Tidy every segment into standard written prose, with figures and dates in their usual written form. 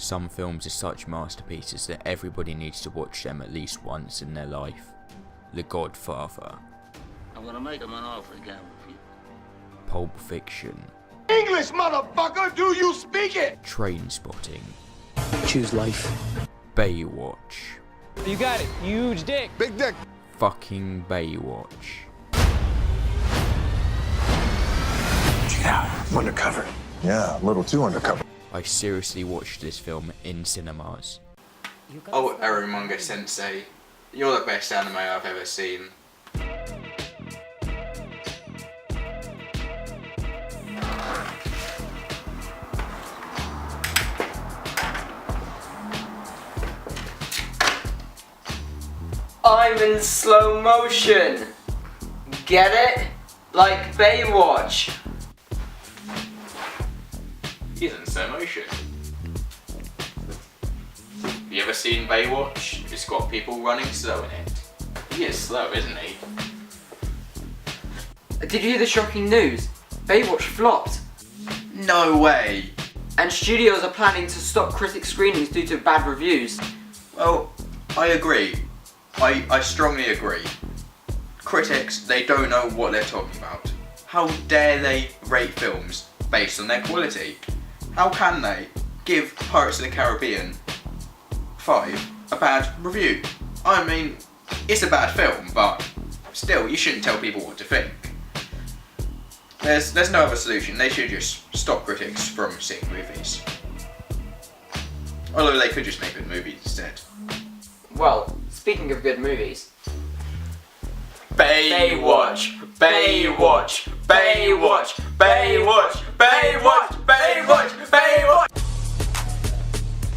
Some films are such masterpieces that everybody needs to watch them at least once in their life. The Godfather. I'm gonna make him an offer again with you. Pulp Fiction. English, motherfucker! Do you speak it? Trainspotting. Choose life. Baywatch. You got it. Huge dick. Big dick. Fucking Baywatch. Yeah, undercover. Yeah, a little too undercover. I seriously watched this film in cinemas. Oh, Eromanga Sensei, you're the best anime I've ever seen. I'm in slow motion. Get it? Like Baywatch. He's in slow motion. Have you ever seen Baywatch? It's got people running slow in it. He is slow, isn't he? Did you hear the shocking news? Baywatch flopped. No way! And studios are planning to stop critic screenings due to bad reviews. Well, I agree. I strongly agree. Critics, they don't know what they're talking about. How dare they rate films based on their quality? How can they give Pirates of the Caribbean 5 a bad review? I mean, it's a bad film, but still, you shouldn't tell people what to think. There's no other solution. They should just stop critics from seeing movies. Although they could just make good movies instead. Well, speaking of good movies. Baywatch! Baywatch! Baywatch! Baywatch! Baywatch! Baywatch! Baywatch!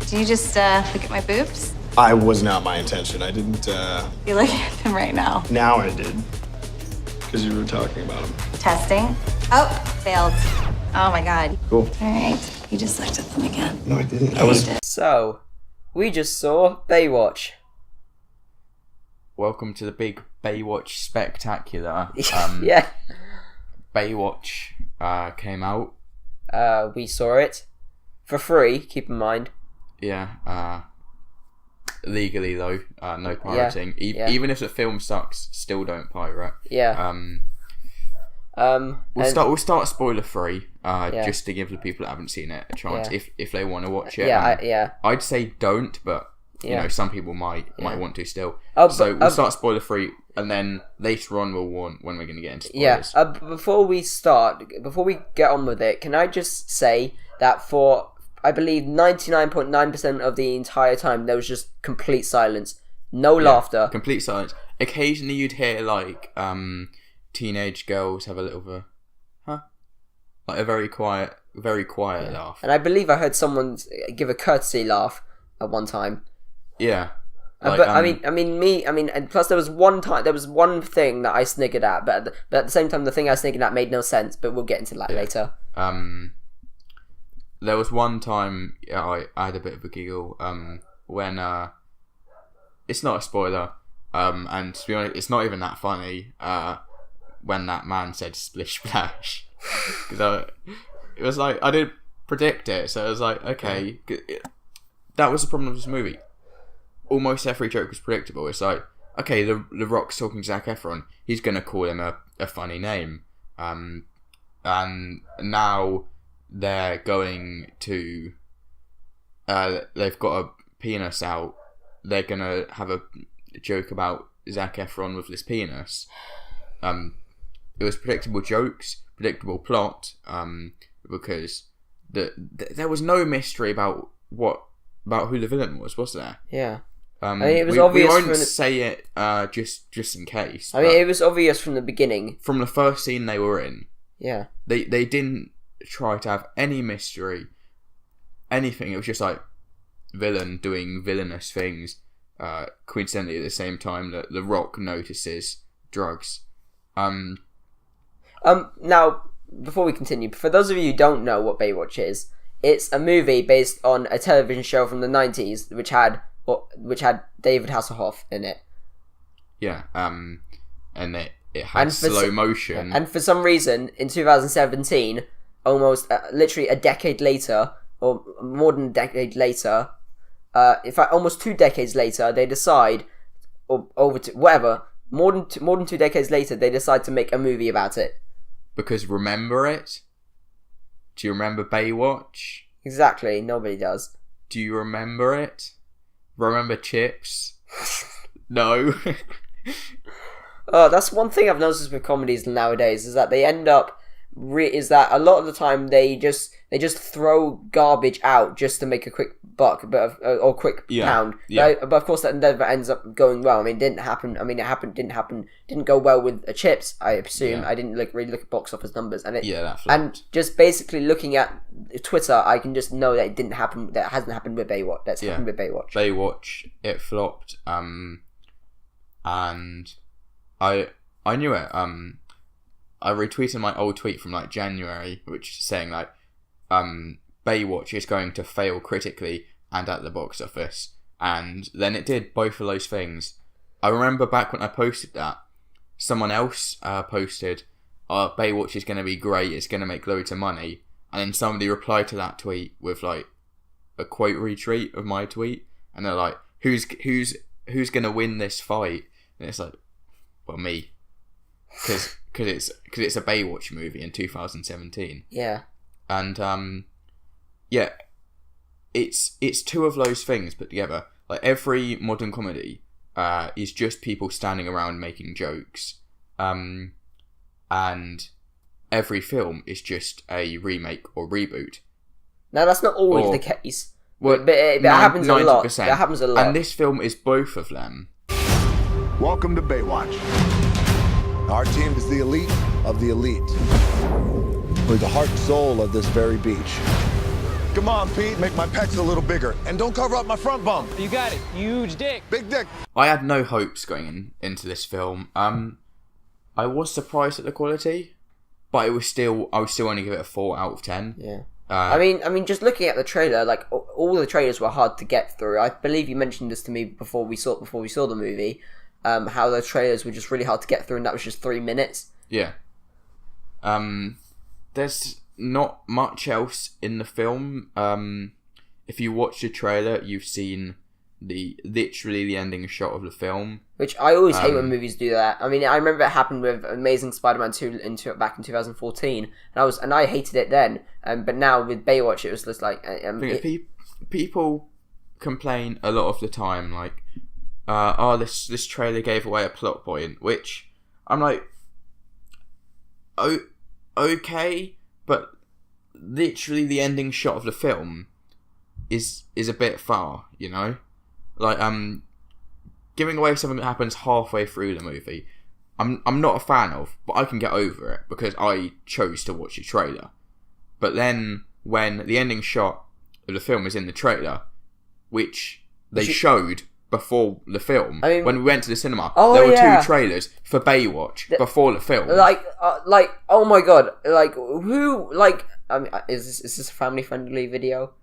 Did you just look at my boobs? I was not my intention. I didn't, You're looking at them right now. Now I did. Because you were talking about them. Testing. Oh, failed. Oh my god. Cool. Alright, you just looked at them again. No, I didn't. Yeah, you did. So, we just saw Baywatch. Welcome to the big Baywatch spectacular. Yeah. Baywatch came out. We saw it. For free, keep in mind. Yeah. Legally though, no pirating. Yeah. Even if the film sucks, still don't pirate. Yeah. We'll start spoiler free, Yeah. just to give the people that haven't seen it a chance Yeah. if they want to watch it. Yeah, I'd say don't, but you Yeah. know some people might want to still. Oh, so but- we'll start spoiler free, and then later on we'll warn when we're going to get into Yeah. spoilers. Before we get on with it, can I just say that for, I believe, 99.9% of the entire time, there was just complete silence. No laughter. Complete silence. Occasionally you'd hear like teenage girls have a little bit of like a very quiet laugh. And I believe I heard someone give a courtesy laugh at one time. Yeah. But and plus there was one thing that I sniggered at, but at the same time the thing I sniggered at made no sense. But we'll get into that later. There was one time I had a bit of a giggle when it's not a spoiler, and to be honest, it's not even that funny when that man said splish splash, because it was like I didn't predict it, so it was like okay, that was the problem with this movie. Almost every joke was predictable. It's like okay, the Rock's talking to Zac Efron, he's gonna call him a funny name, and now they're going to they've got a penis out, they're gonna have a joke about Zac Efron with this penis. It was predictable jokes, predictable plot, because there was no mystery about who the villain was there? Yeah. I mean, it was obvious. We won't say it just in case. I mean, it was obvious from the beginning. From the first scene they were in. Yeah. They didn't try to have any mystery, anything. It was just like villain doing villainous things. Coincidentally, at the same time that the Rock notices drugs. Now, before we continue, for those of you who don't know what Baywatch is, it's a movie based on a television show from the 90s, which had David Hasselhoff in it. Yeah. And it had slow motion. And for some reason, in 2017, almost literally a decade later, or more than a decade later, in fact, almost 2 decades later, they decide, or over to whatever, more than 2 decades later, they decide to make a movie about it. Because remember it? Do you remember Baywatch? Exactly, nobody does. Do you remember it? Remember Chips? No. That's one thing I've noticed with comedies nowadays, is that they end up is that a lot of the time they just throw garbage out just to make a quick buck, or quick pound. Yeah. But of course that never ends up going well. I mean, it didn't happen. Didn't go well with Chips. I presume. Yeah. I didn't really look at box office numbers, and that flopped. and just basically looking at Twitter, I can just know that it didn't happen. That hasn't happened with Baywatch. That's happened with Baywatch. Baywatch, it flopped. And I knew it. I retweeted my old tweet from like January, which is saying like, Baywatch is going to fail critically and at the box office, and then it did both of those things. I remember back when I posted that, someone else posted, Baywatch is going to be great, it's going to make loads of money, and then somebody replied to that tweet with like a quote retweet of my tweet, and they're like, who's going to win this fight? And it's like, well, me, because it's a Baywatch movie in 2017. Yeah. And it's two of those things put together. Like every modern comedy is just people standing around making jokes, and every film is just a remake or reboot. Now that's not always the case. Well, but it happens 90%. A lot. It happens a lot. And this film is both of them. Welcome to Baywatch. Our team is the elite of the elite. We're the heart and soul of this very beach. Come on, Pete, make my pecs a little bigger. And don't cover up my front bump. You got it. Huge dick. Big dick. I had no hopes going into this film. I was surprised at the quality, but I would still only give it a 4 out of 10. Yeah. I mean, just looking at the trailer, like all the trailers were hard to get through. I believe you mentioned this to me before we saw the movie. How the trailers were just really hard to get through, and that was just 3 minutes. Yeah. There's not much else in the film. If you watch the trailer, you've seen literally the ending shot of the film. Which I always hate when movies do that. I mean, I remember it happened with Amazing Spider-Man 2 back in 2014, and I hated it then. But now with Baywatch, it was just like people complain a lot of the time, like, this trailer gave away a plot point, which I'm like, okay, but literally the ending shot of the film is a bit far, you know? Like, giving away something that happens halfway through the movie, I'm not a fan of, but I can get over it because I chose to watch the trailer. But then when the ending shot of the film is in the trailer, which they showed before the film, when we went to the cinema, there were 2 trailers for Baywatch before the film. Like, oh my god, like, who, like, I mean, is this a family-friendly video?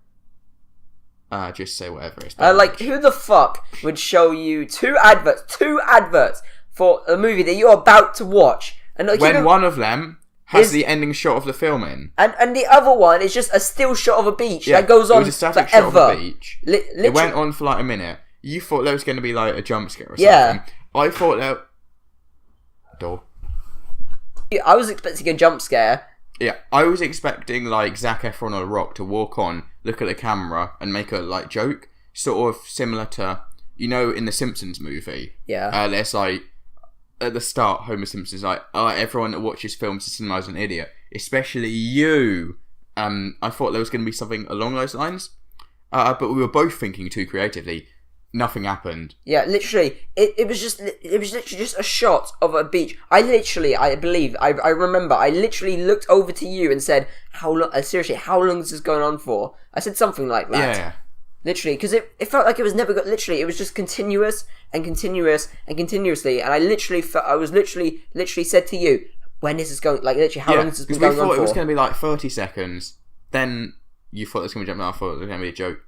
Just say whatever. It's like, who the fuck would show you 2 adverts for a movie that you're about to watch? And like, when one of them has the ending shot of the film in, and the other one is just a still shot of a beach that goes on it was a static forever. Shot of the beach. It went on for like a minute. You thought there was going to be like a jump scare or something. Yeah. I thought that. Door. I was expecting a jump scare. Yeah, I was expecting like Zac Efron on a rock to walk on, look at the camera, and make a like joke, sort of similar to, you know, in the Simpsons movie. Yeah. There's like at the start, Homer Simpson's like, everyone that watches films in cinema is an idiot, especially you. I thought there was going to be something along those lines, but we were both thinking too creatively. Nothing happened. Yeah, literally, it was literally just a shot of a beach. I remember, I literally looked over to you and said, how long is this going on for? I said something like that. Yeah. Literally, because it felt like it was never literally, it was just continuous and continuous and continuously, and I literally said to you, when is this going, like, literally, how long is this been going on for? We thought it was going to be like 30 seconds, then you thought it was going to be jumping off, I thought it was going to be a joke.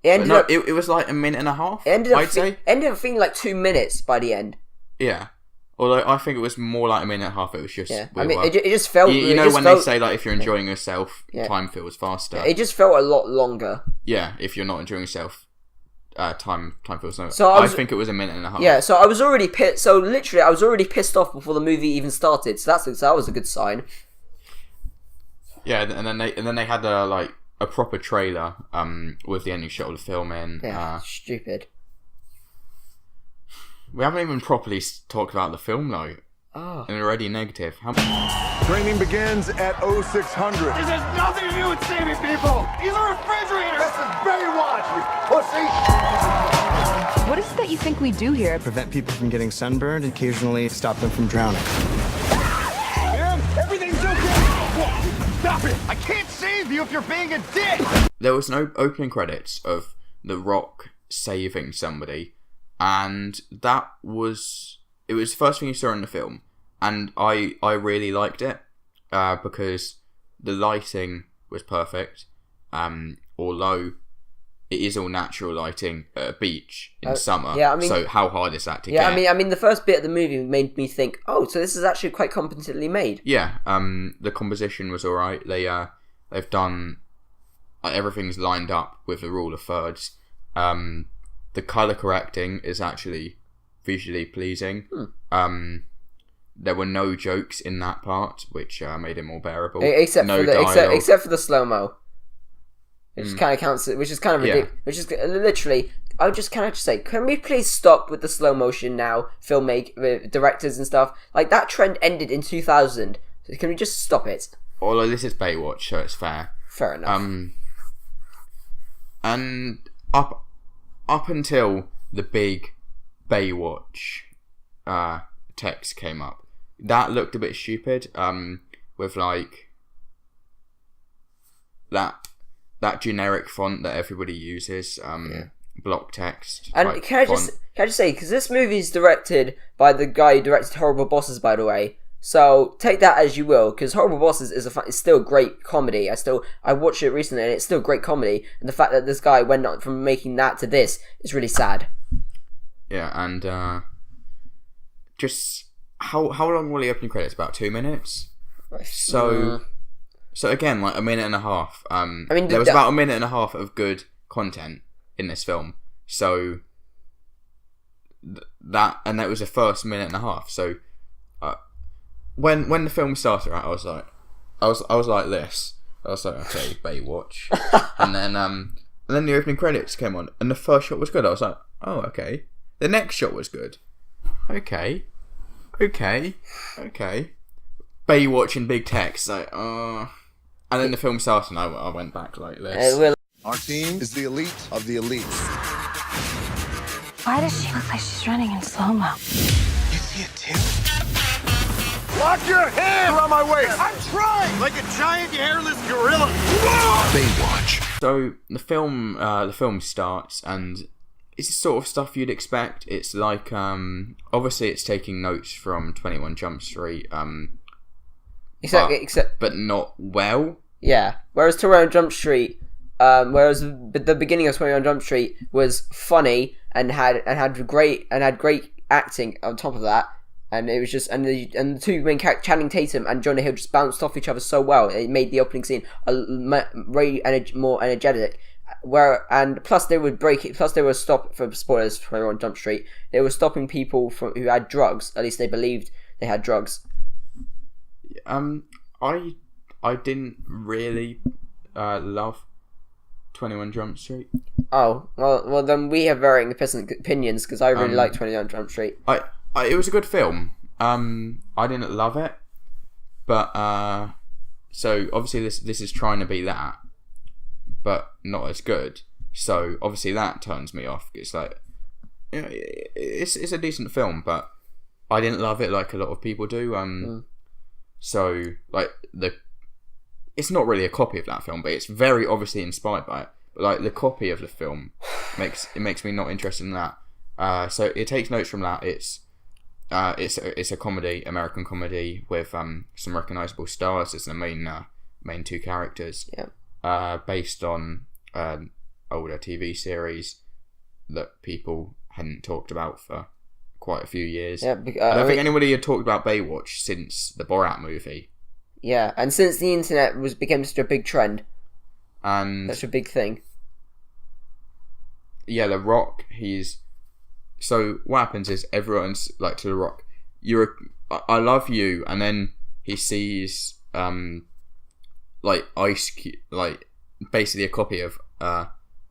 It was like a minute and a half, I'd say. It ended up feeling like 2 minutes by the end. Yeah. Although I think it was more like a minute and a half. It was just. Yeah. I mean, it just felt. You know when they say like if you're enjoying yourself, time feels faster. It just felt a lot longer. Yeah, if you're not enjoying yourself, time feels longer. So I think it was a minute and a half. Yeah, so I was already pissed. So literally, I was already pissed off before the movie even started. So that was a good sign. Yeah, and then they had a proper trailer with the ending shot of the film in. Yeah, stupid. We haven't even properly talked about the film though. Oh. And already negative. Training begins at 0600. This has nothing to do with saving people. These are refrigerators. This is Baywatch, you pussy. What is it that you think we do here? Prevent people from getting sunburned and occasionally stop them from drowning. Ma'am, everything's okay. Stop it. I can't save you if you're being a dick. There was no opening credits of The Rock saving somebody, and it was the first thing you saw in the film, and I really liked it because the lighting was perfect, although it is all natural lighting at a beach in summer. Yeah, I mean, so how hard is that to get? Yeah, I mean, the first bit of the movie made me think, oh, so this is actually quite competently made. Yeah, the composition was alright. They've done everything's lined up with the rule of thirds. The colour correcting is actually visually pleasing. There were no jokes in that part, which made it more bearable. Except for the slow mo, which kind of counts. Which is kind of ridiculous. Which is literally. I would just kind of just say, can we please stop with the slow motion now? Directors and stuff like that trend ended in 2000. So can we just stop it? Although this is Baywatch, so it's fair. Fair enough. And up until the big Baywatch text came up, that looked a bit stupid. With like that generic font that everybody uses, block text. And can I just say, because this movie is directed by the guy who directed Horrible Bosses, by the way. So take that as you will, because Horrible Bosses is still great comedy. I watched it recently, and it's still great comedy. And the fact that this guy went on from making that to this is really sad. Yeah, and just how long were the opening credits? About 2 minutes. So again, like a minute and a half. There was about a minute and a half of good content in this film. So that was the first minute and a half. So. When the film started, right, I was like this. I was like, okay, Baywatch, and then the opening credits came on, and the first shot was good. I was like, oh, okay. The next shot was good. Okay. Baywatch in big text, like, and then the film started, and I went back like this. Our team is the elite of the elite. Why does she look like she's running in slow-mo? You see it too? Lock your hand around my waist. I'm trying, like a giant hairless gorilla. Baywatch. So the film starts, and it's the sort of stuff you'd expect. It's like obviously it's taking notes from 21 Jump Street, except but not well. Yeah. Whereas 21 Jump Street, the beginning of 21 Jump Street was funny and had great acting on top of that. And it was just, and the two main characters, Channing Tatum and Jonah Hill, just bounced off each other so more epic scene more energetic. Plus they were stopped, for spoilers for 21 Jump Street, they were stopping people who had drugs. At least they believed they had drugs. I didn't really love 21 Jump Street. Oh well, then we have varying opinions, because I really like 21 Jump Street. It was a good film. I didn't love it, but so obviously this is trying to be that, but not as good. So obviously that turns me off. It's like, you know, it's a decent film, but I didn't love it like a lot of people do. So like it's not really a copy of that film, but it's very obviously inspired by it. But like the copy of the film makes me not interested in that. So it takes notes from that. It's a comedy, American comedy with some recognisable stars as the main two characters. Yeah. Based on older TV series that people hadn't talked about for quite a few years. Yeah, I don't think anybody had talked about Baywatch since the Borat movie. Yeah, and since the internet became such a big trend, and that's a big thing. Yeah, The Rock. So what happens is everyone's like to The Rock. I love you, and then he sees like Ice Cube, like basically a copy of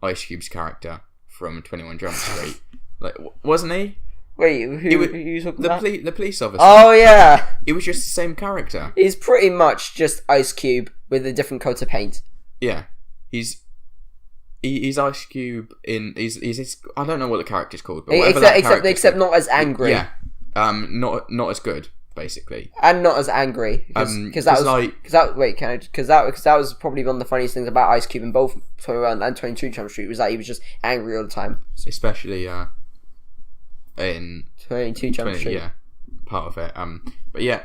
Ice Cube's character from 21 Jump Street. Like, wasn't he? Wait, who you talking about? The police officer. Oh yeah, he was just the same character. He's pretty much just Ice Cube with a different coat of paint. Yeah, he's Ice Cube in. He's I don't know what the character's called, but except not as angry. Yeah, not as good, basically, and not as angry because that was probably one of the funniest things about Ice Cube in both 21 and 22 Jump Street was that he was just angry all the time, especially in 22 Jump Street. Yeah, part of it. But yeah,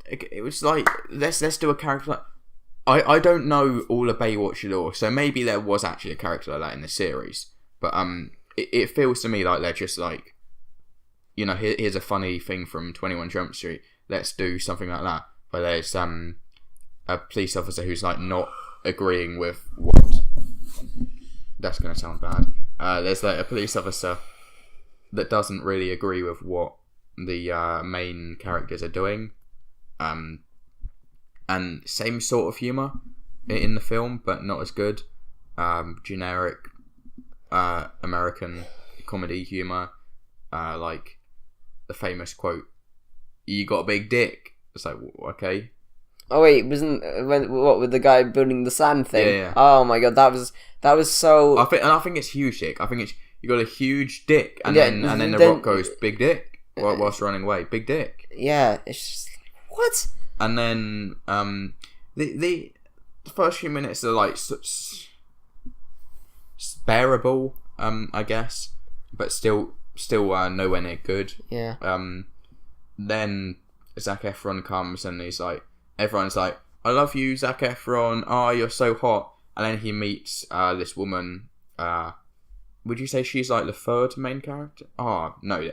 it was like let's do a character. Like, I don't know all of Baywatch lore, so maybe there was actually a character like that in the series. But it feels to me like they're just like, you know, here's a funny thing from 21 Jump Street. Let's do something like that. But there's a police officer who's like not agreeing with what. That's gonna sound bad. There's like a police officer that doesn't really agree with what the main characters are doing. And same sort of humour in the film, but not as good. Generic American comedy humour, like the famous quote, "You got a big dick." It's like, okay. Oh wait, wasn't what with the guy building the sand thing? Yeah. Oh my god, that was so. I think it's huge dick. I think it's you got a huge dick, and then the Rock goes big dick whilst running away. Big dick. Yeah, it's just like, what? And then the first few minutes are like bearable, I guess, but still nowhere near good. Yeah. Then Zac Efron comes and he's like, everyone's like, "I love you, Zac Efron. Oh, you're so hot." And then he meets this woman. Would you say she's like the third main character? Oh no,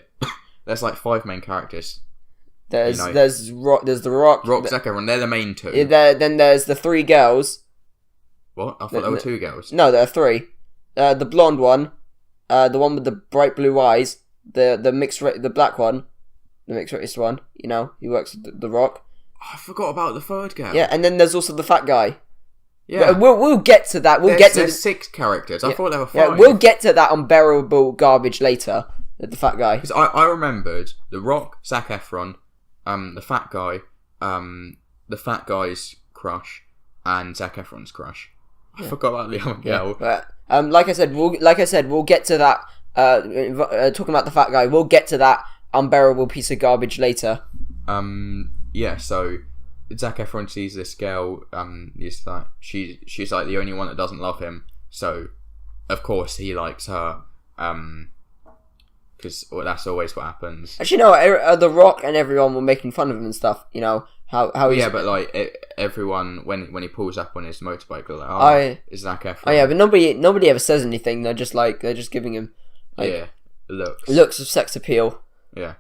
there's like 5 main characters. There's the Rock. Zac Efron, they're the main 2. Then there's the 3 girls. What? I thought there were 2 girls. No, there are 3. The blonde one, the one with the bright blue eyes, the black one, the mixed race one. You know, he works with the Rock. I forgot about the third girl. Yeah, and then there's also the fat guy. Yeah, we'll get to that. There's 6 characters. I thought there were 5. Yeah, we'll get to that unbearable garbage later. The fat guy. Because I remembered the Rock, Zac Efron. The fat guy, the fat guy's crush, and Zac Efron's crush. I forgot about the other girl. Yeah, but, like I said, we'll get to that. Talking about the fat guy, we'll get to that unbearable piece of garbage later. Yeah. So Zac Efron sees this girl. He's like, she's like the only one that doesn't love him. So, of course, he likes her. Because that's always what happens. Actually, no, the Rock and everyone were making fun of him and stuff. You know how he's... Yeah, but like everyone when he pulls up on his motorbike, they're like, it's Zac Efron. Oh yeah, but nobody ever says anything. They're just giving him looks of sex appeal. Yeah.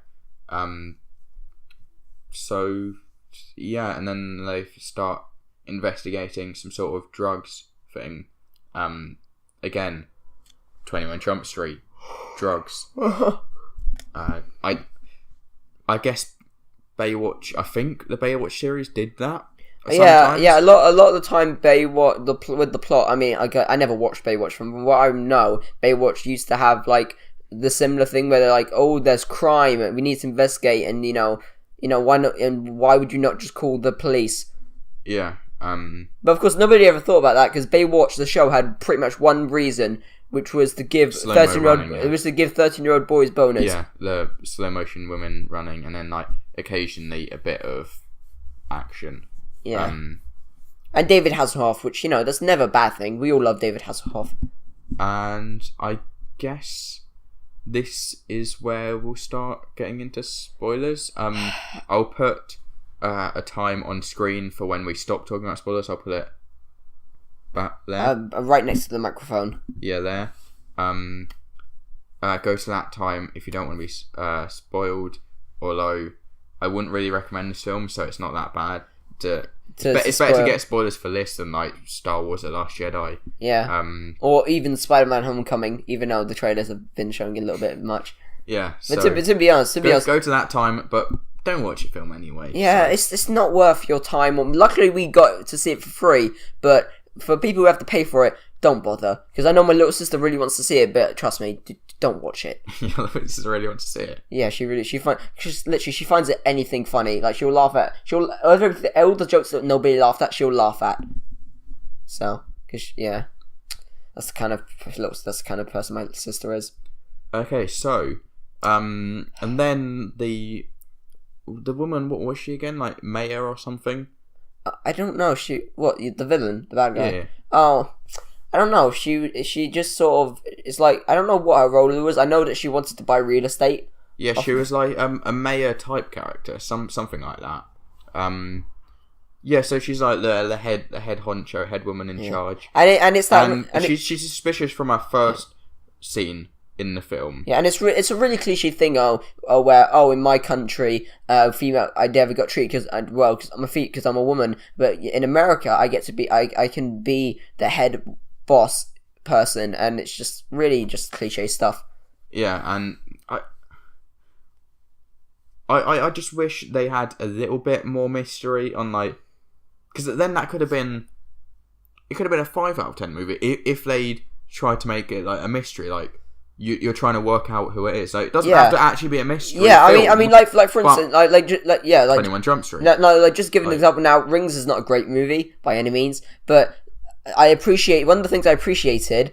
So yeah, and then they start investigating some sort of drugs thing. Again, 21 Jump Street. Drugs. I guess Baywatch. I think the Baywatch series did that. Sometimes. Yeah. A lot of the time, Baywatch with the plot. I mean, I never watched Baywatch. From what I know, Baywatch used to have like the similar thing where they're like, "Oh, there's crime, and we need to investigate," and you know, why not? And why would you not just call the police? Yeah. But of course, nobody ever thought about that because Baywatch, the show, had pretty much one reason. Which was to give 13-year-old yeah. It was to give 13-year-old boys bonus. Yeah, the slow motion women running, and then like occasionally a bit of action. Yeah, and David Hasselhoff, which that's never a bad thing. We all love David Hasselhoff. And I guess this is where we'll start getting into spoilers. I'll put a time on screen for when we stop talking about spoilers. I'll put it. There. Right next to the microphone. Yeah, there. go to that time if you don't want to be spoiled. Although I wouldn't really recommend this film, so it's not that bad. It's better to get spoilers for this than like Star Wars: The Last Jedi. Yeah. Or even Spider-Man: Homecoming, even though the trailers have been showing a little bit much. Yeah. But to be honest, go to that time, but don't watch the film anyway. Yeah, so. It's not worth your time. Luckily, we got to see it for free, but for people who have to pay for it, don't bother. Because I know my little sister really wants to see it, but trust me, don't watch it. Your little sister really wants to see it. Yeah, she finds it anything funny. Like she'll laugh at all the jokes that nobody laughed at. She'll laugh at. So, that's the kind of person my sister is. Okay, so, and then the woman, what was she again? Like mayor or something? I don't know. The villain, the bad guy. Yeah. Oh, I don't know. She just sort of. It's like I don't know what her role was. I know that she wanted to buy real estate. Yeah, she was like a mayor type character, something like that. Yeah, so she's like the head honcho, head woman in charge. And it's that. And she's suspicious from her first scene in the film. Yeah, and it's a really cliche thing. Where in my country, female, I never got treated because I'm a woman. But in America, I can be the head boss person, and it's just really just cliche stuff. Yeah, and I just wish they had a little bit more mystery on like, because then that could have been a 5 out of 10 movie if they'd tried to make it like a mystery, like. You're trying to work out who it is. So it doesn't have to actually be a mystery. Yeah, film, I mean, like for instance, like 21 Jump Street. No, like just give an example. Now, Rings is not a great movie by any means, but I appreciate one of the things I appreciated,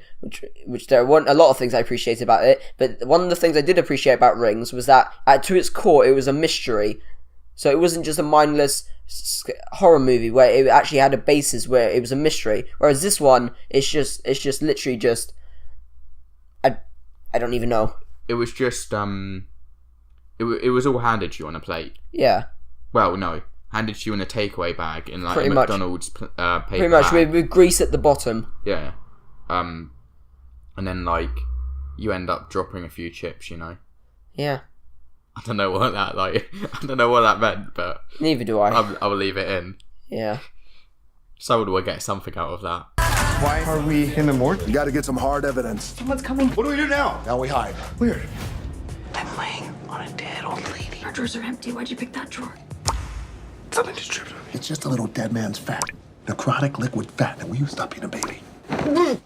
which there weren't a lot of things I appreciated about it, but one of the things I did appreciate about Rings was that to its core, it was a mystery. So it wasn't just a mindless horror movie where it actually had a basis where it was a mystery. Whereas this one, it's just literally just. I don't even know. It was just it was all handed to you on a plate. Yeah. Well, no, handed to you in a takeaway bag in like pretty a much. McDonald's paper Pretty much bag. with grease at the bottom. Yeah. And then like you end up dropping a few chips, you know. Yeah. I don't know what that meant, but neither do I. I will leave it in. Yeah. So do I get something out of that? Why are we in the morgue? You gotta get some hard evidence. Someone's coming. What do we do now? Now we hide. Weird. I'm laying on a dead old lady. Our drawers are empty. Why'd you pick that drawer? Something just tripped on me. It's just a little dead man's fat. Necrotic liquid fat that we used up being a baby.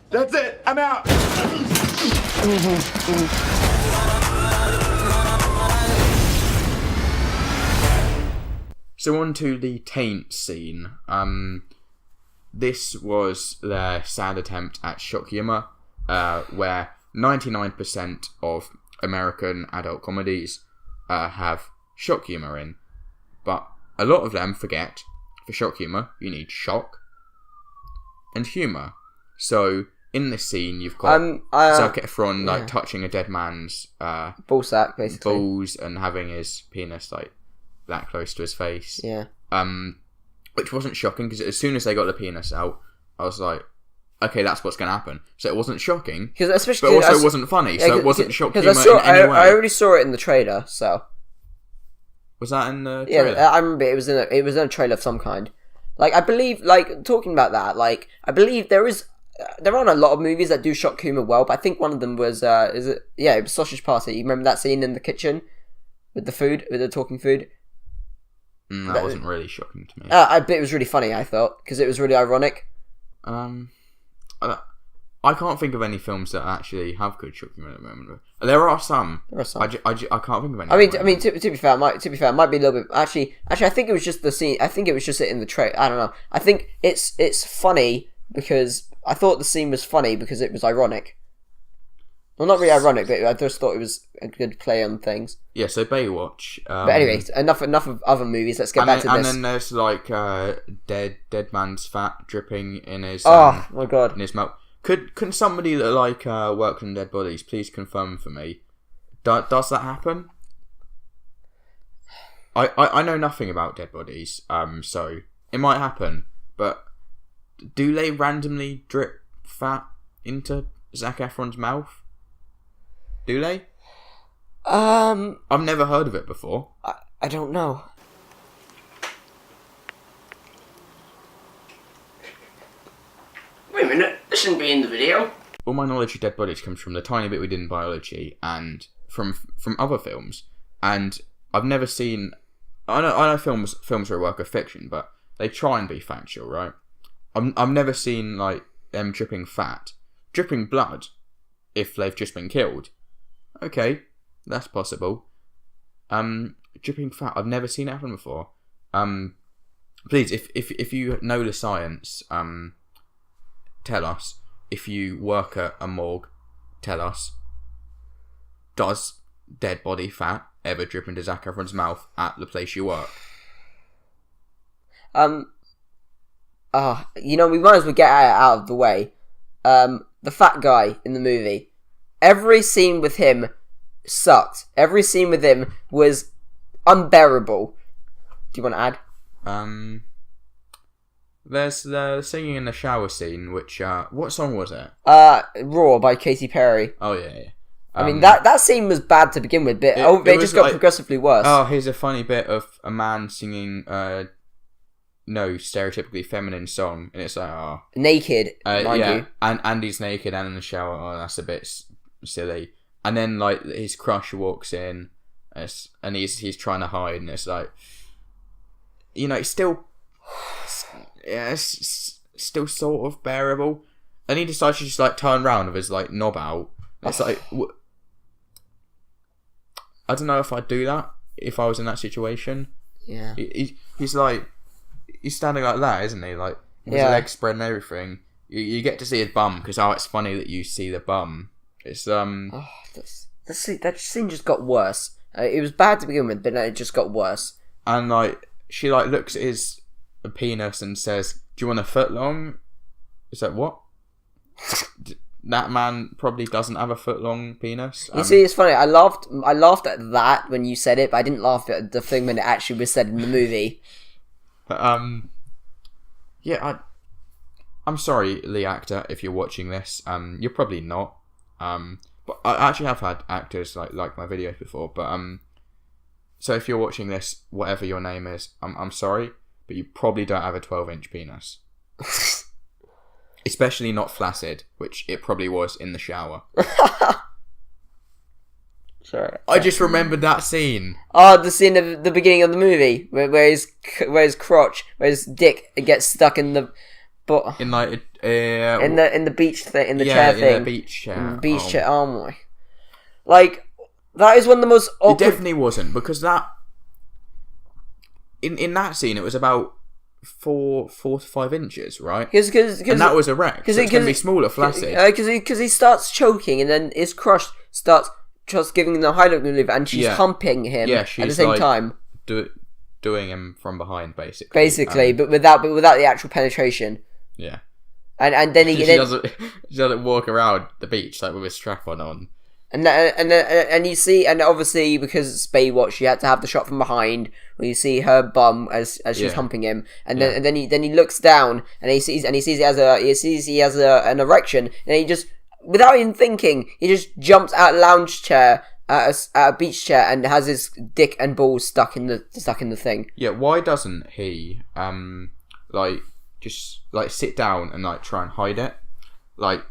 That's it. I'm out. So on to the taint scene. This was their sad attempt at shock humour, where 99% of American adult comedies have shock humour in. But a lot of them forget, for shock humour, you need shock and humour. So in this scene, you've got Zac Efron touching a dead man's ballsack, basically, balls, and having his penis like that close to his face. Yeah. Which wasn't shocking because as soon as they got the penis out, I was like, okay, that's what's going to happen. So it wasn't shocking, but also it wasn't funny. So it wasn't shock humor in any way. I already saw it in the trailer. So was that in the trailer? Yeah, I remember it was in a trailer of some kind. Like I believe, like talking about that, like I believe there aren't a lot of movies that do shock humor well, but I think one of them was it was Sausage Party. You remember that scene in the kitchen with the talking food? That wasn't really shocking to me. I bet it was really funny, I thought, because it was really ironic. I can't think of any films that actually have good shock humor at the moment. There are some. I can't think of any. I mean, to be fair, it might be a little bit. Actually, I think it was just the scene. I think it was just it in the trailer. I don't know. I think it's funny because I thought the scene was funny because it was ironic. Well, not really ironic, but I just thought it was a good play on things. Yeah, so Baywatch. But anyway, enough of other movies. Let's get back to this. And then there's like dead man's fat dripping in his. Oh my god! In his mouth. Can somebody that like works on dead bodies please confirm for me? Does that happen? I know nothing about dead bodies, so it might happen. But do they randomly drip fat into Zac Efron's mouth? Do they? I've never heard of it before. I don't know. Wait a minute, this shouldn't be in the video. All my knowledge of dead bodies comes from the tiny bit we did in biology and from other films. And I've never seen. I know films are a work of fiction, but they try and be factual, right? I've never seen like them dripping fat, dripping blood, if they've just been killed. Okay, that's possible. Dripping fat, I've never seen it happen before. Please, if you know the science, tell us. If you work at a morgue, tell us. Does dead body fat ever drip into Zac Efron's mouth at the place you work? We might as well get it out of the way. The fat guy in the movie. Every scene with him sucked. Every scene with him was unbearable. Do you want to add? There's the singing in the shower scene, which, what song was it? Raw by Katy Perry. Oh, yeah. I mean, that scene was bad to begin with, but it just got like, progressively worse. Oh, here's a funny bit of a man singing, stereotypically feminine song, and it's like, naked, mind you. And he's naked and in the shower. Oh, that's a bit silly. And then, like, his crush walks in, and he's trying to hide, and it's like, it's still... Yeah, it's still sort of bearable. And he decides to just like turn around with his like knob out. It's like, I don't know if I'd do that if I was in that situation. Yeah. He's like, he's standing like that, isn't he? Like with his legs spread and everything. You get to see his bum because it's funny that you see the bum. It's that scene just got worse. It was bad to begin with, but it just got worse. And like she like looks at his penis and says, "Do you want a foot long?" Is that what? That man probably doesn't have a foot long penis. You see, it's funny. I laughed at that when you said it, but I didn't laugh at the thing when it actually was said in the movie. But I'm sorry, Lee actor, if you're watching this. You're probably not. But I actually have had actors like my videos before. But so if you're watching this, whatever your name is, I'm sorry. But you probably don't have a 12-inch penis. Especially not flaccid, which it probably was in the shower. Sorry. I just remembered that scene. Oh, the scene of the beginning of the movie where his crotch, where his dick gets stuck in the in like in the beach thing, in the chair thing. In the beach chair. In the beach chair. Oh my! Like that is one of the most awkward. It definitely wasn't, because that. In that scene, it was about 4 to 5 inches, right? And that was erect. So it's going to be smaller, flaccid. Because he starts choking, and then his crush starts just giving him the high look maneuver, and she's humping him at the same time. Doing him from behind, basically. Basically, but without the actual penetration. Yeah. And then she doesn't walk around the beach like with a strap on. And you see, and obviously because it's Baywatch, you had to have the shot from behind where you see her bum as she's humping him, and then he looks down and he sees he has an erection, and he just, without even thinking, he just jumps out of a lounge chair at a beach chair and has his dick and balls stuck in the thing. Yeah, why doesn't he just sit down and like try and hide it, like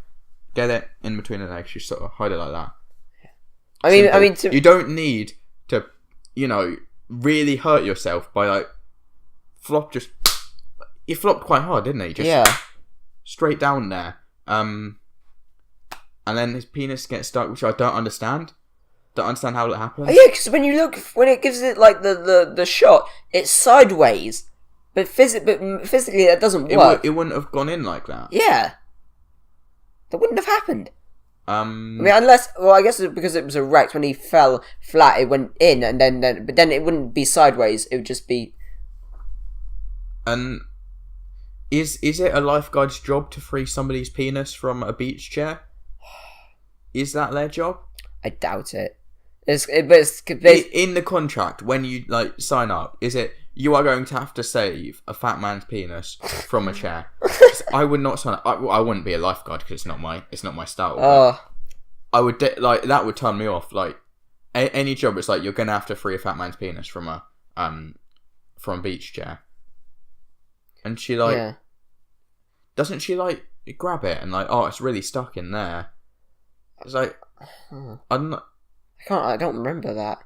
get it in between the legs, just sort of hide it like that. I mean, you don't need to, really hurt yourself by like he flopped quite hard, didn't he? Just straight down there. And then his penis gets stuck, which I don't understand. Don't understand how that happened. Yeah, because when it gives it like the shot, it's sideways, but physically that doesn't work. It wouldn't have gone in like that. Yeah, that wouldn't have happened. I mean, I guess because it was erect, when he fell flat, it went in, and but then it wouldn't be sideways. It would just be. And is it a lifeguard's job to free somebody's penis from a beach chair? Is that their job? I doubt it. It's in the contract when you like sign up. Is it you are going to have to save a fat man's penis from a chair? I would not sign up. I wouldn't be a lifeguard because it's not my style. I would like that would turn me off. Like any job, it's like you're gonna have to free a fat man's penis from a beach chair, and she like doesn't she like grab it and like it's really stuck in there. It's like I don't remember that,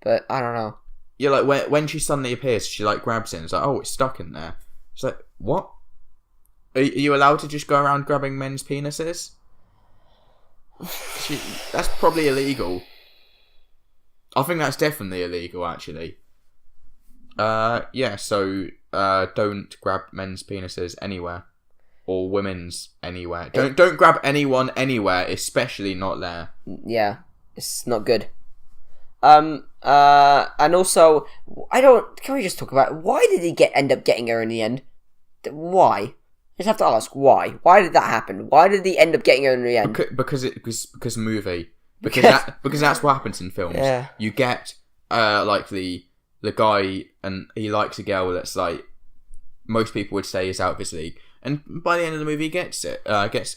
but I don't know. Yeah, like when she suddenly appears, she like grabs it and it's like, it's stuck in there. It's like, what? Are you allowed to just go around grabbing men's penises? That's probably illegal. I think that's definitely illegal, actually. So don't grab men's penises anywhere. Or women's anywhere. Don't grab anyone anywhere, especially not there. Yeah, it's not good. And also, can we just talk about, why did he end up getting her in the end? Why? I just have to ask, why? Why did that happen? Why did he end up getting her in the end? Because movie. Because that's what happens in films. Yeah. You get, like, the guy, and he likes a girl that's, like, most people would say is out of his league. And by the end of the movie, he gets the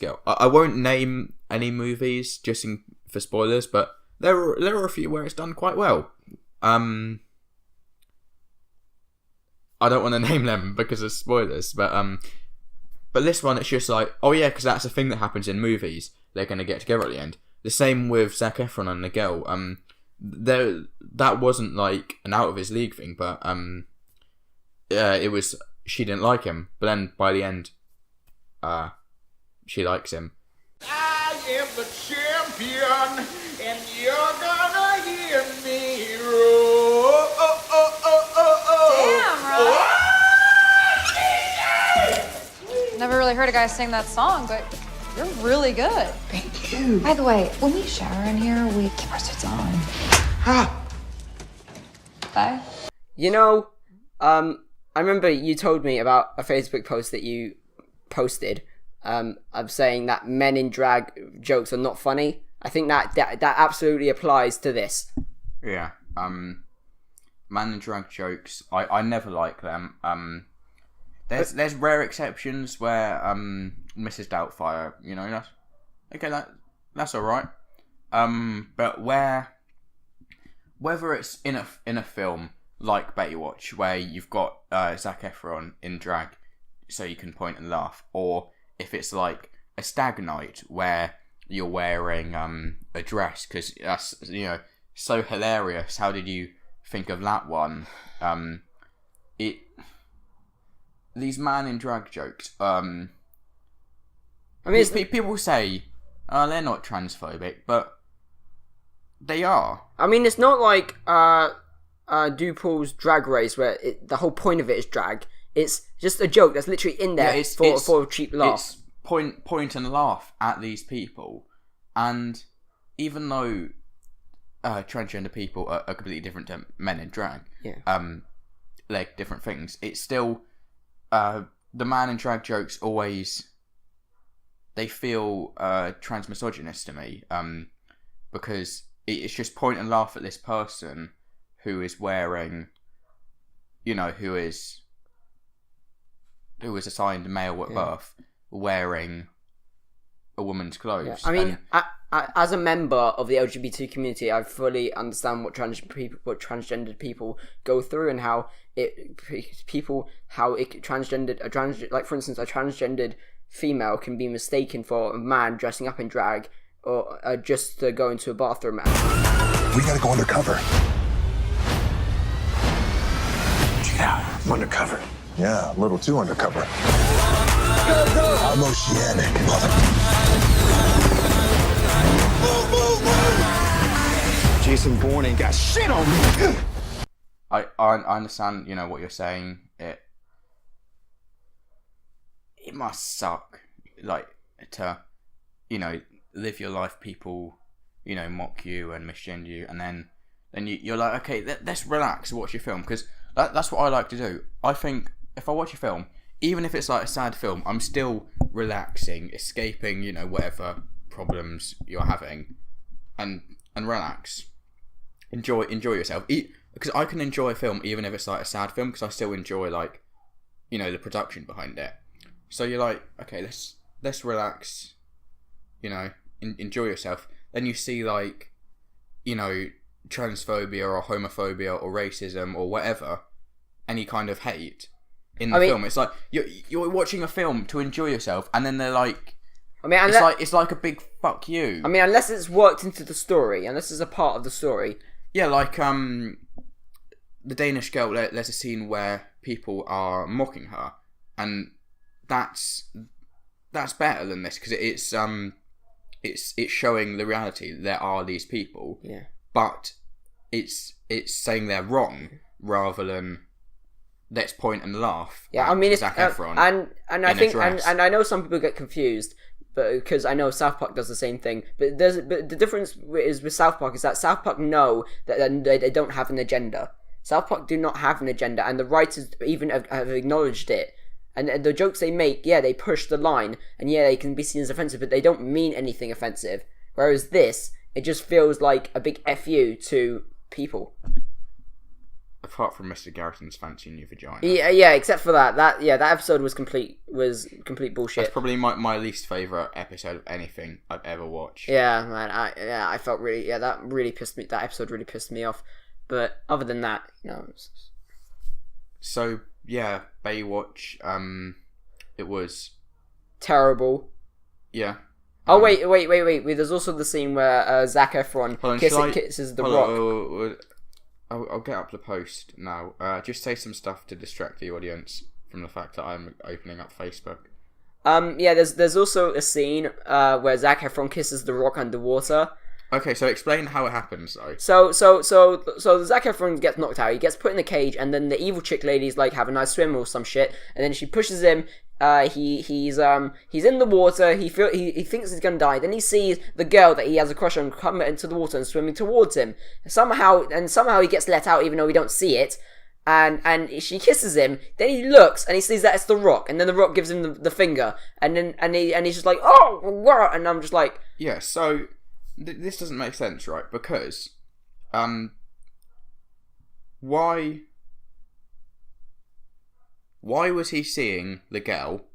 girl. I won't name any movies just for spoilers, but there are a few where it's done quite well. I don't want to name them because of spoilers, but this one, it's just like, because that's a thing that happens in movies. They're going to get together at the end. The same with Zac Efron and the girl. That wasn't like an out of his league thing, but it was, she didn't like him, but then by the end, she likes him. I am the champion, and you're gonna hear me roar. Damn, Rob. Never really heard a guy sing that song, but you're really good. Thank you. By the way, when we shower in here, we keep our suits on. Bye. You know, I remember you told me about a Facebook post that you posted of saying that men in drag jokes are not funny. I think that absolutely applies to this. Yeah. Man in drag jokes, I never like them. There's rare exceptions where Mrs. Doubtfire, that's alright. But whether it's in a film like Baywatch, where you've got Zac Efron in drag so you can point and laugh, or if it's like a stag night where you're wearing a dress, because that's so hilarious. How did you think of that one? These man in drag jokes. People say they're not transphobic, but they are. I mean, it's not like RuPaul's Drag Race, where the whole point of it is drag. It's just a joke that's literally in there for a cheap laugh. It's point and laugh at these people, and even though transgender people are completely different to men in drag, like different things, it's still the man in drag jokes always, they feel transmisogynist to me, because it's just point and laugh at this person who is wearing, who is assigned male at birth, wearing a woman's clothes. Yeah. I mean, as a member of the LGBT community, I fully understand what transgendered people go through, and how transgendered, like for instance, a transgendered female can be mistaken for a man dressing up in drag, or just to go into a bathroom. We gotta go undercover. Yeah, I'm undercover. Yeah, a little too undercover. I'm oceanic, mother. Jason Bourne ain't got shit on me. I understand, what you're saying. It must suck, like, to, live your life, people, mock you and misgender you, and then you're like, okay, let's relax and watch your film, because that's what I like to do. I think if I watch a film, even if it's like a sad film, I'm still relaxing, escaping, whatever problems you're having, and relax, enjoy yourself. Because I can enjoy a film even if it's like a sad film, because I still enjoy, like, the production behind it. So you're like, okay, let's relax, enjoy yourself. then you see like, you know, transphobia or homophobia or racism or whatever, any kind of hate in the film. It's like you're watching a film to enjoy yourself, and then they're like, it's like a big fuck you. I mean, unless it's worked into the story, unless it's a part of the story. Yeah, like the Danish girl. There's a scene where people are mocking her, and that's better than this because it's showing the reality. There are these people, but it's saying they're wrong rather than let's point and laugh. Yeah, I mean, it's Zac Efron and I think and I know some people get confused, but because I know South Park does the same thing. But the difference is with South Park is that South Park know that they don't have an agenda. South Park do not have an agenda, and the writers even have acknowledged it. And the jokes they make, they push the line, and they can be seen as offensive, but they don't mean anything offensive. Whereas this, it just feels like a big FU to people. Apart from Mr. Garrison's fancy new vagina. Yeah, except for that episode was complete bullshit. That's probably my least favourite episode of anything I've ever watched. Yeah, man, I felt really, that episode really pissed me off. But other than that, So, yeah, Baywatch, it was terrible. Yeah. Oh, wait, there's also the scene where Zac Efron kisses The Rock. I'll get up the post now. Just say some stuff to distract the audience from the fact that I'm opening up Facebook. There's also a scene where Zac Efron kisses The Rock underwater. Okay, so explain how it happens, though. So Zac Efron gets knocked out. He gets put in a cage, and then the evil chick lady's like, have a nice swim or some shit, and then she pushes him. He's in the water. He thinks he's gonna die. Then he sees the girl that he has a crush on come into the water and swimming towards him. Somehow he gets let out, even though we don't see it. And she kisses him. Then he looks and he sees that it's The Rock, and then The Rock gives him the finger, and he's just like, oh, what? And I'm just like, yeah. So this doesn't make sense, right? Because why was he seeing the girl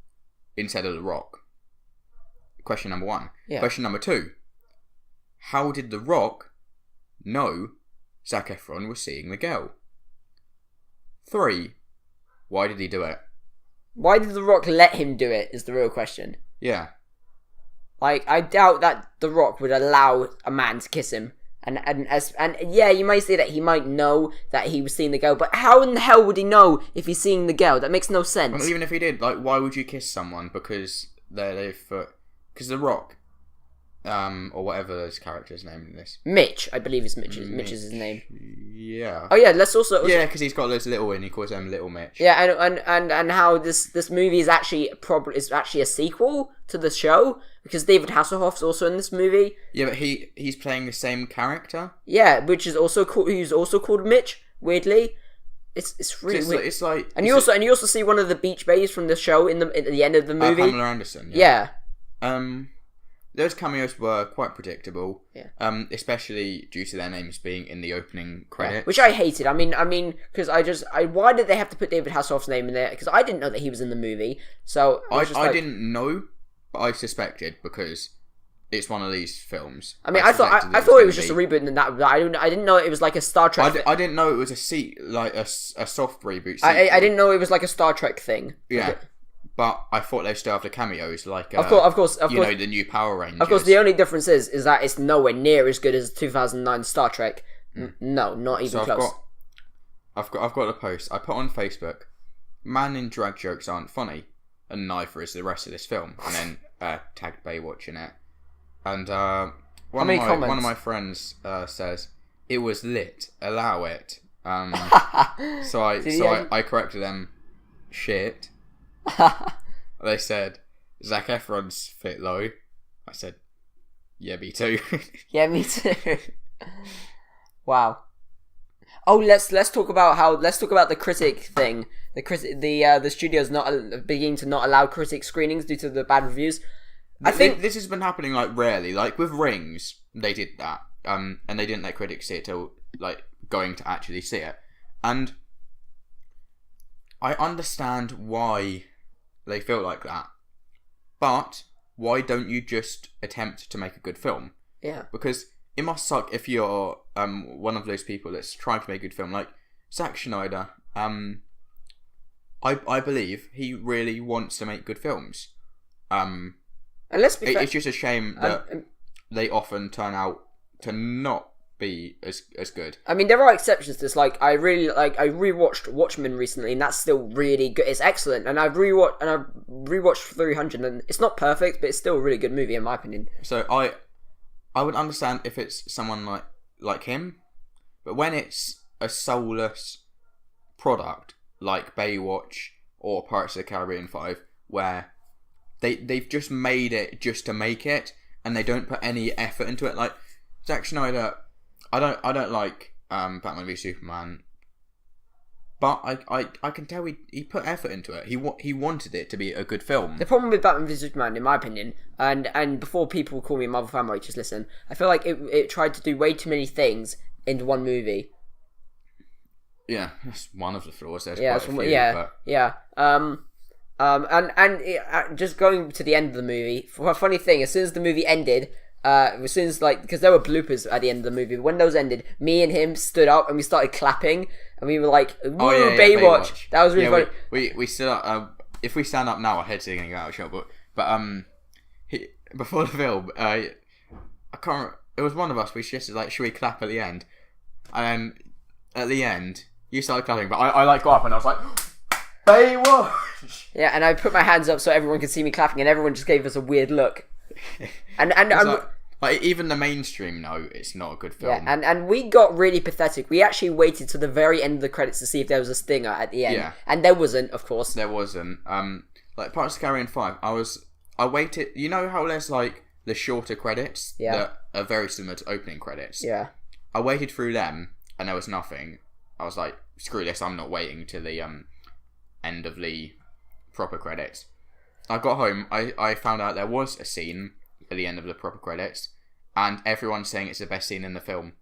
instead of The Rock? Question number 1. Yeah. Question number 2. How did The Rock know Zac Efron was seeing the girl? 3. Why did he do it? Why did The Rock let him do it is the real question. Yeah. Like, I doubt that The Rock would allow a man to kiss him. And yeah, you might say that he might know that he was seeing the girl, but how in the hell would he know if he's seeing the girl? That makes no sense. Well, even if he did, like, why would you kiss someone because because The Rock, or whatever his character's name in this, Mitch, I believe is Mitch is his name. Yeah. Oh yeah, let's also yeah, because he's got those little and he calls them Little Mitch. Yeah, and how this movie is actually a sequel to the show. Because David Hasselhoff's also in this movie. Yeah, but he's playing the same character. Yeah, which is also who's also called Mitch. Weirdly, it's really weird. It's like and you also see one of the beach bays from the show at the end of the movie. Pamela Anderson. Yeah. Those cameos were quite predictable. Yeah. Especially due to their names being in the opening credits, which I hated. I mean, because why did they have to put David Hasselhoff's name in there? Because I didn't know that he was in the movie. So I didn't know. But I suspected because it's one of these films. I mean, I thought it was just a reboot, and that I didn't know it was like a Star Trek. I didn't know it was a soft reboot. I didn't know it was like a Star Trek thing. Yeah, but I thought they still have the cameos, like of course, you know, the new Power Rangers. Of course, the only difference is that it's nowhere near as good as 2009 Star Trek. No, not even close. I've got a post I put on Facebook. Man in drag jokes aren't funny. And neither is the rest of this film. And then tagged Baywatch in it. And one of my friends says, it was lit, allow it. So I corrected them, shit. They said, Zac Efron's fit low. I said, yeah, me too. Yeah, me too. Wow. Oh, let's talk about the critic thing. The studio's not beginning to not allow critic screenings due to the bad reviews. I think this has been happening like rarely. Like with Rings, they did that, and they didn't let critics see it till like going to actually see it. And I understand why they feel like that, but why don't you just attempt to make a good film? Yeah. Because it must suck if you're one of those people that's trying to make a good film. Like Zack Snyder, I believe he really wants to make good films. And let's be fair, it's just a shame that they often turn out to not be as good. I mean, there are exceptions to this. Like, I rewatched Watchmen recently, and that's still really good. It's excellent, and I've rewatched 300, and it's not perfect, but it's still a really good movie in my opinion. So I would understand if it's someone like him, but when it's a soulless product like Baywatch or Pirates of the Caribbean 5, where they've just made it just to make it, and they don't put any effort into it. Like Zack Snyder, I don't like Batman v Superman, but I can tell he put effort into it. He wanted it to be a good film. The problem with Batman v Superman, in my opinion, and before people call me a Marvel fanboy, just listen, I feel like it tried to do way too many things into one movie. Yeah, that's one of the flaws. There's yeah, quite a few, yeah. Just going to the end of the movie. For a funny thing, as soon as the movie ended, as soon as because there were bloopers at the end of the movie. When those ended, me and him stood up and we started clapping, and we were like, "Woo, Baywatch!" That was really funny. We stood up. If we stand up now, our heads are going to go out of shot. But before the film, I can't. It was one of us. We suggested should we clap at the end? And then at the end, you started clapping, but I got up and I was like, Baywatch! Yeah, and I put my hands up so everyone could see me clapping, and everyone just gave us a weird look. And even the mainstream know it's not a good film. Yeah, and we got really pathetic. We actually waited to the very end of the credits to see if there was a stinger at the end. Yeah. And there wasn't, of course. There wasn't. Like Pirates of the Caribbean 5, I waited. You know how there's the shorter credits that are very similar to opening credits? Yeah. I waited through them and there was nothing. I was like, screw this, I'm not waiting to the end of the proper credits. I got home, I found out there was a scene at the end of the proper credits, and everyone's saying it's the best scene in the film.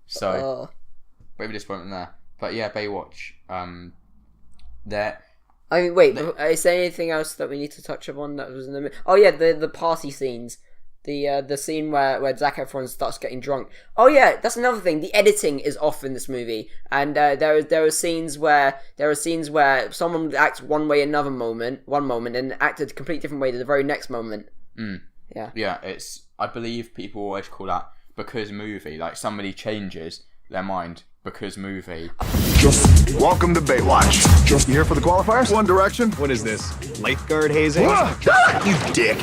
So, bit of a disappointment there. But yeah, Baywatch. There. I mean, wait, is there anything else that we need to touch upon that was in the movie? Oh yeah, the party scenes. The scene where Zac Efron starts getting drunk. Oh yeah, that's another thing. The editing is off in this movie, and there are scenes where someone would act one way one moment, and act a completely different way the very next moment. Yeah. Yeah, I believe people always call that because movie. Like somebody changes their mind because movie. Welcome to Baywatch. You here for the qualifiers? One Direction? What is this? Lifeguard hazing? You dick.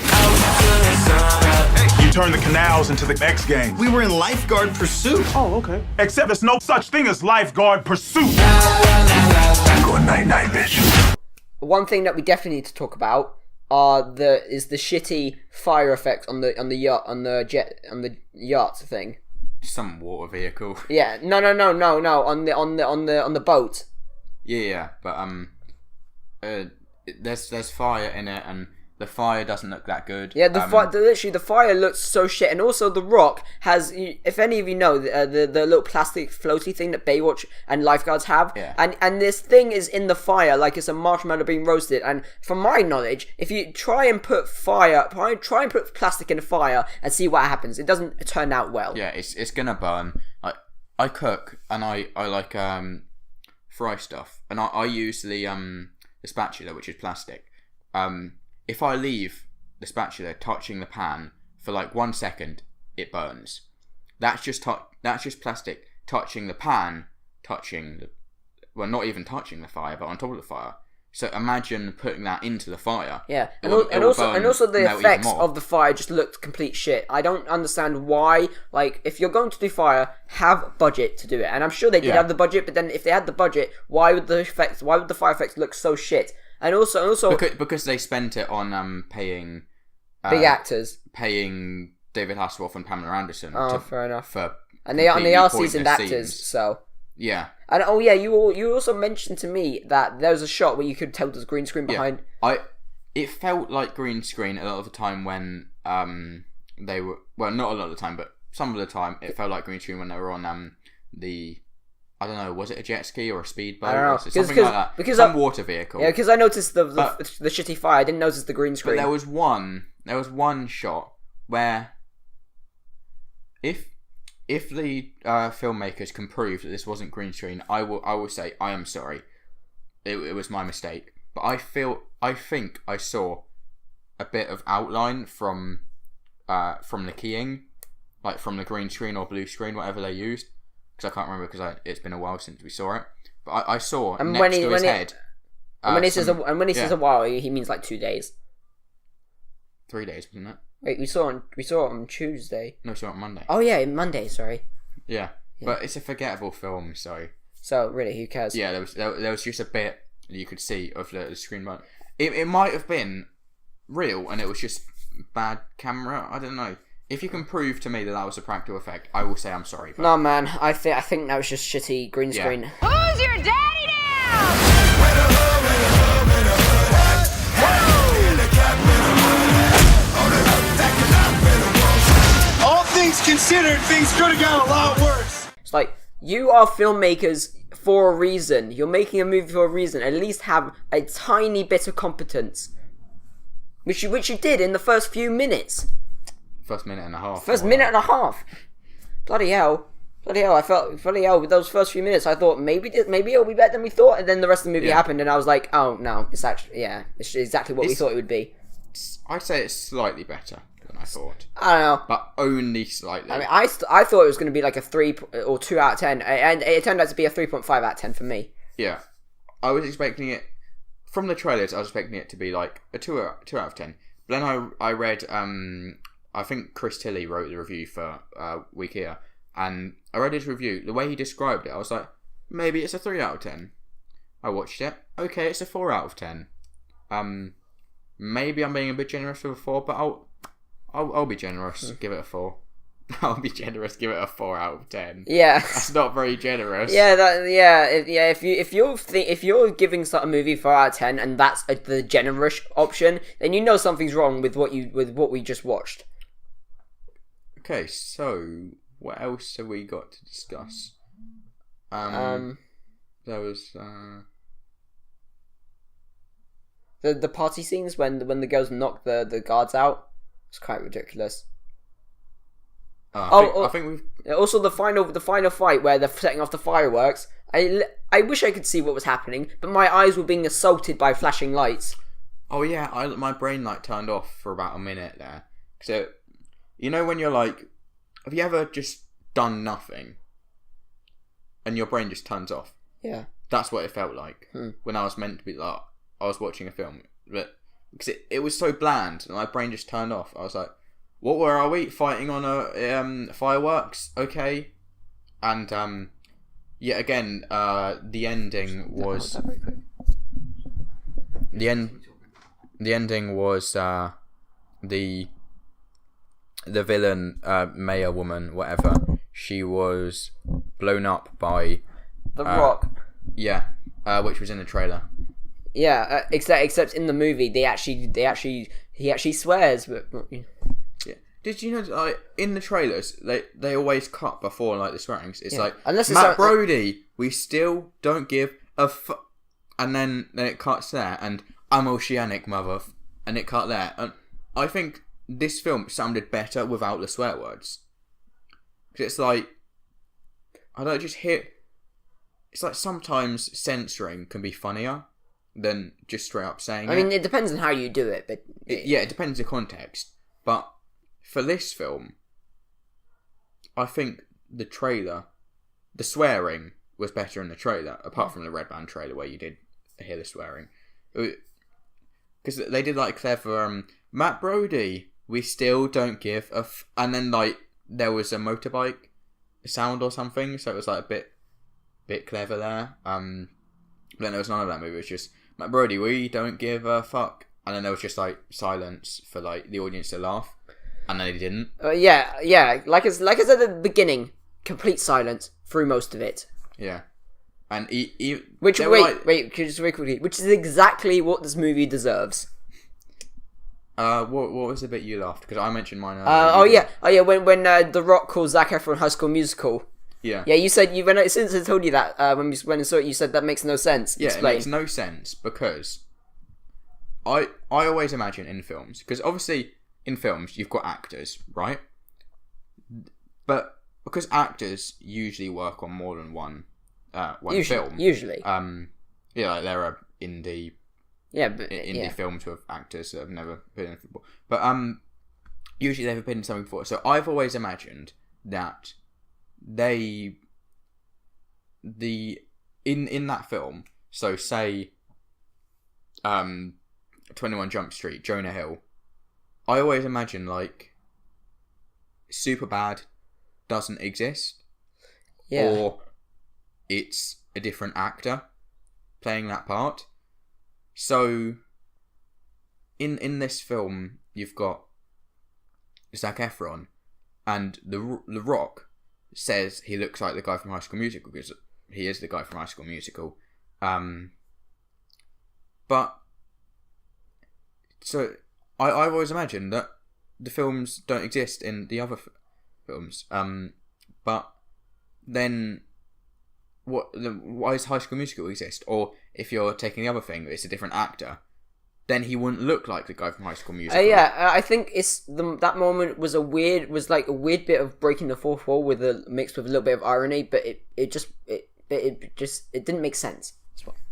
You turn the canals into the X Games. We were in lifeguard pursuit. Oh, okay. Except there's no such thing as lifeguard pursuit. I'm going night-night, bitch. One thing that we definitely need to talk about is the shitty fire effect on the yacht thing. Some water vehicle. Yeah, no, on the boat. Yeah, but there's fire in it, and the fire doesn't look that good. Yeah, literally the fire looks so shit, and also the Rock has. If any of you know the little plastic floaty thing that Baywatch and lifeguards have, and this thing is in the fire like it's a marshmallow being roasted. And from my knowledge, if you try and put plastic in a fire and see what happens, it doesn't turn out well. Yeah, it's gonna burn. Like I cook and I like fry stuff, and I use the spatula, which is plastic. If I leave the spatula touching the pan for 1 second, it burns. That's just plastic touching the pan, not even touching the fire, but on top of the fire. So imagine putting that into the fire. Yeah, and also the effects of the fire just looked complete shit. I don't understand why. If you're going to do fire, have budget to do it. And I'm sure they did have the budget, but then if they had the budget, why would the fire effects look so shit? And also because they spent it on paying big actors, paying David Hasselhoff and Pamela Anderson. Fair enough. And they are seasoned actors, so yeah. And you also mentioned to me that there was a shot where you could tell there's green screen behind. It felt like green screen a lot of the time when they were not a lot of the time, but some of the time it felt like green screen when they were on the. I don't know, was it a jet ski or a speedboat? I don't know. Something like that. Because some water vehicle. Yeah, because I noticed the shitty fire. I didn't notice the green screen. But there was one shot where if the filmmakers can prove that this wasn't green screen, I will say I am sorry. It was my mistake. But I think I saw a bit of outline from the keying, like from the green screen or blue screen, whatever they used. Because I can't remember because it's been a while since we saw it. But I saw and next to his head. And when he says a while, he means like 2 days. 3 days, wasn't it? Wait, we saw it on Tuesday. No, we saw it on Monday. Oh yeah, Monday. Sorry. Yeah, but it's a forgettable film, so. So really, who cares? Yeah, there was just a bit you could see of the screen. But it might have been real, and it was just bad camera. I don't know. If you can prove to me that was a practical effect, I will say I'm sorry. No, man, I think that was just shitty green screen. Who's your daddy now? All things considered, things could have got a lot worse. It's like, you are filmmakers for a reason. You're making a movie for a reason. At least have a tiny bit of competence. Which you did in the first few minutes. First minute and a half. Minute and a half. Bloody hell. I felt with those first few minutes. I thought maybe it'll be better than we thought, and then the rest of the movie happened, and I was like, oh no, it's exactly what we thought it would be. I'd say it's slightly better than I thought. I don't know, but only slightly. I mean, I thought it was going to be like a 3 or 2 out of 10, and it turned out to be a 3.5 out of 10 for me. Yeah, I was expecting it from the trailers. I was expecting it to be like a 2 out of 10. But then I read I think Chris Tilley wrote the review for Week Here, and I read his review. The way he described it, I was like, maybe it's a 3 out of 10. I watched it. Okay, it's a 4 out of 10. Maybe I'm being a bit generous with a 4, but I'll be generous. Give it a 4. I'll be generous. Give it a 4 out of 10. Yeah, that's not very generous. If you're giving a movie 4 out of 10, and that's the generous option, then you know something's wrong with what we just watched. Okay, so what else have we got to discuss? There was the party scenes when the girls knock the guards out. It's quite ridiculous. I think we've also the final fight where they're setting off the fireworks. I wish I could see what was happening, but my eyes were being assaulted by flashing lights. Oh yeah, my brain turned off for about a minute there. So, you know when you're like, have you ever just done nothing and your brain just turns off? Yeah. That's what it felt like when I was meant to be like, I was watching a film, but because it was so bland and my brain just turned off. I was like, where are we? Fighting on a fireworks? Okay. And yet again, the ending was the ending was the villain, mayor woman, whatever. She was blown up by The Rock. Yeah, which was in the trailer. Yeah, except in the movie, he actually swears. But yeah. Did you know, like, in the trailers, they always cut before like the swearings. It's like, unless it's Matt Brody, we still don't give a and then it cuts there, and I'm oceanic, mother, and it cut there. And I think this film sounded better without the swear words. Because it's like, I don't just hear. It's like sometimes censoring can be funnier than just straight up saying it. I mean, it depends on how you do it, but it depends on the context. But for this film, I think the trailer, the swearing was better in the trailer, apart from the Red Band trailer where you did hear the swearing. Because they did like clever, Matt Brody, we still don't give a and then like there was a motorbike sound or something, so it was like a bit clever there. But then there was none of that movie. It was just Matt Brody, we don't give a fuck, and then there was just like silence for like the audience to laugh, and then they didn't. Yeah. Like I said at the beginning, complete silence through most of it. Yeah, and which is exactly what this movie deserves. What was the bit you laughed? Because I mentioned mine earlier. When The Rock calls Zac Efron High School Musical. Yeah. Yeah, you said since I told you that when I saw it, you said that makes no sense. Yeah, Explain. It makes no sense because I always imagine in films, because obviously in films you've got actors, right? But because actors usually work on more than one film. Usually. Like there are indie films with actors that have never been in football. But usually they've been in something before. So I've always imagined that in that film, so say 21 Jump Street, Jonah Hill, I always imagine like Superbad doesn't exist, or it's a different actor playing that part. So in this film you've got Zac Efron, and the Rock says he looks like the guy from High School Musical because he is the guy from High School Musical. But so I've always imagined that the films don't exist in the other films. But then why does High School Musical exist? Or if you're taking the other thing, it's a different actor, then he wouldn't look like the guy from High School Musical. I think that moment was like a weird bit of breaking the fourth wall mixed with a little bit of irony, but it didn't make sense.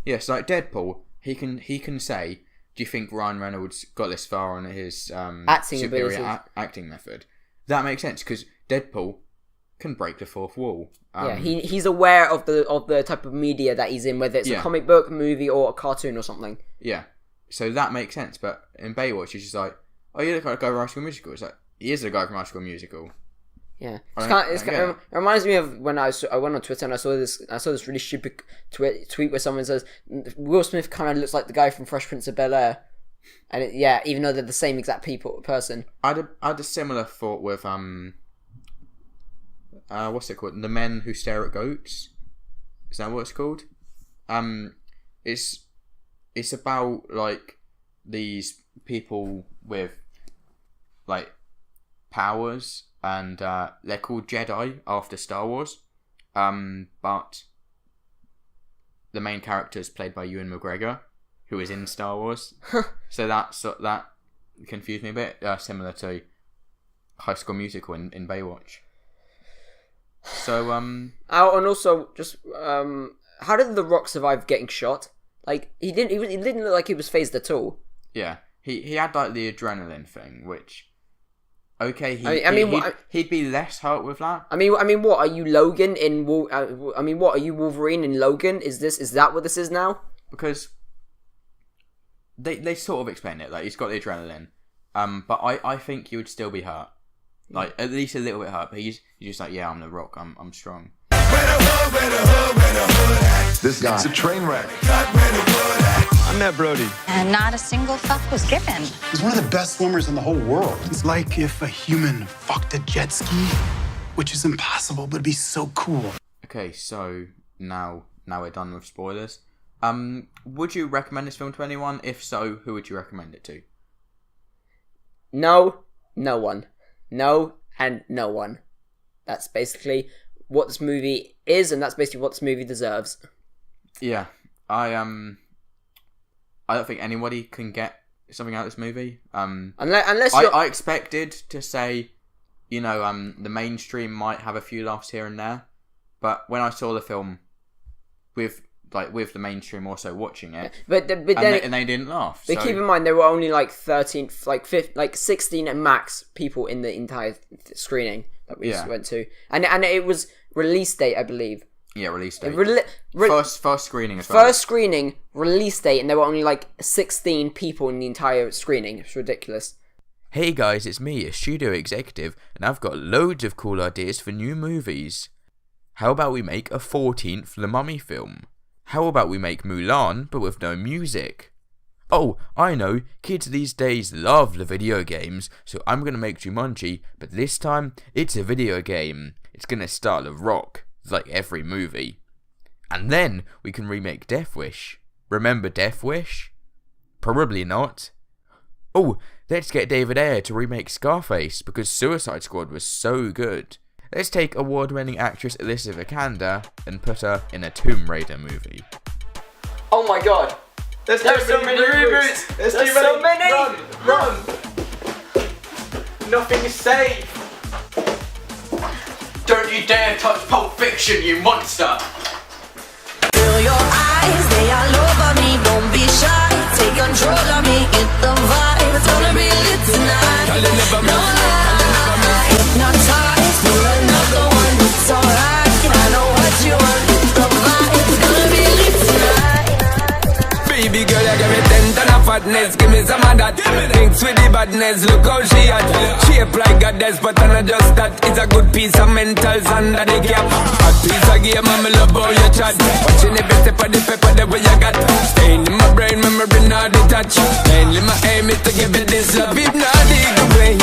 Yeah, so like Deadpool, he can say, do you think Ryan Reynolds got this far on his superior acting method? That makes sense because Deadpool can break the fourth wall. He's aware of the type of media that he's in, whether it's a comic book, movie, or a cartoon or something. Yeah, so that makes sense. But in Baywatch, he's just like, oh, you look like a guy from High School Musical. It's like, he is the guy from High School Musical. Yeah, it reminds me of when I went on Twitter and I saw this really stupid tweet where someone says Will Smith kind of looks like the guy from Fresh Prince of Bel-Air, and even though they're the same exact person. I had a similar thought with what's it called? The Men Who Stare at Goats. Is that what it's called? It's about like these people with like powers. And they're called Jedi after Star Wars, but the main character is played by Ewan McGregor, who is in Star Wars. So that confused me a bit, similar to High School Musical in Baywatch. So and also just how did The Rock survive getting shot? Like he didn't look like he was phased at all. Yeah, he had like the adrenaline thing, which. Okay, he'd be less hurt with that. I mean, what are you, Logan in? What are you, Wolverine in Logan? Is that what this is now? Because they sort of explain it, like he's got the adrenaline. But I think he would still be hurt, like at least a little bit hurt. But he's just like, yeah, I'm the Rock, I'm strong. This guy's a train wreck. I met Brody. And not a single fuck was given. He's one of the best swimmers in the whole world. It's like if a human fucked a jet ski, which is impossible, but it'd be so cool. Okay, so now we're done with spoilers. Would you recommend this film to anyone? If so, who would you recommend it to? No one. No, and no one. That's basically what this movie is, and that's basically what this movie deserves. Yeah, I don't think anybody can get something out of this movie. Unless I expected to say, the mainstream might have a few laughs here and there, but when I saw the film with the mainstream also watching it, but then they didn't laugh. But keep in mind there were only 16 at max people in the entire screening that we went to, and it was release date, I believe. Yeah, release date. First screening as well. First screening, release date, and there were only 16 people in the entire screening. It's ridiculous. Hey guys, it's me, a studio executive, and I've got loads of cool ideas for new movies. How about we make a 14th The Mummy film? How about we make Mulan, but with no music? Oh, I know, kids these days love the video games, so I'm gonna make Jumanji, but this time, it's a video game. It's gonna star The Rock. Like every movie. And then we can remake Death Wish. Remember Death Wish? Probably not. Oh, let's get David Ayer to remake Scarface because Suicide Squad was so good. Let's take award-winning actress Alicia Vikander and put her in a Tomb Raider movie. Oh my god! There's so many reboots! There's so many! Run! Nothing is safe. Don't you dare touch Pulp Fiction, you monster. Feel your eyes, they all over me. Don't be shy, take control of me. Get the vibe, it's gonna be lit tonight. No lie, hypnotized, pull another one. It's alright, I know what you want. Get the vibe, it's gonna be lit tonight. Baby girl, you give me 10 ton of fatness. Give me some of that. Thinks with the badness, look how she at. Shape like goddess, but I'm not just that. It's a good piece of mentals under the cap. A piece of game, I'm love how you chat. Watching every step of the paper, the way you got. Staying in my brain, memory not detached. Mainly my aim is to give it this love. If not, the way